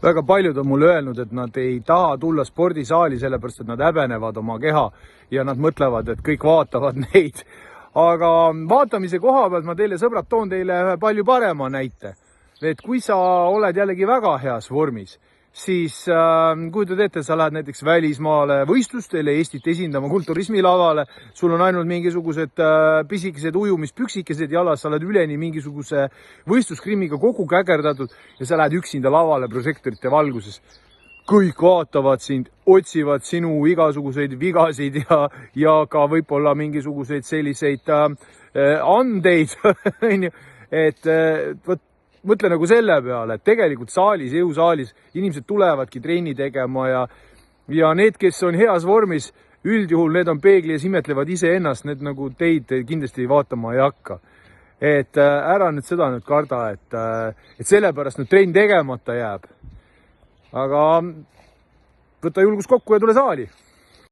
väga paljud on mulle öelnud, et nad ei taha tulla spordisaali sellepärast, et nad häbenevad oma keha ja nad mõtlevad, et kõik vaatavad neid. Aga vaatamise koha pealt ma teile, sõbrad, toon teile ühe palju parema näite. Et kui sa oled jällegi väga heas vormis, siis kujutad ette, sa lähed näiteks välismaale võistlustele Eestit esindama kulturismilavale, sul on ainult mingisugused pisikesed ujumispüksikesed jalas, sa oled üleni mingisuguse võistluskrimmiga kokku kägerdatud ja sa lähed üksinda lavale prožektorite valguses. Kõik vaatavad sind, otsivad sinu igasuguseid vigasid ja ka võib-olla mingisuguseid selliseid andeid, et võt, mõtle nagu selle peale, et tegelikult saalis, jõusaalis inimesed tulevadki trenni tegema ja need, kes on heas vormis, üldjuhul need on peegli ees, imetlevad iseennast, need nagu teid kindlasti vaatama ei hakka. Et ära nüüd seda nüüd karda, et sellepärast nüüd trenn tegemata jääb. Aga võta julgus kokku ja tule saali.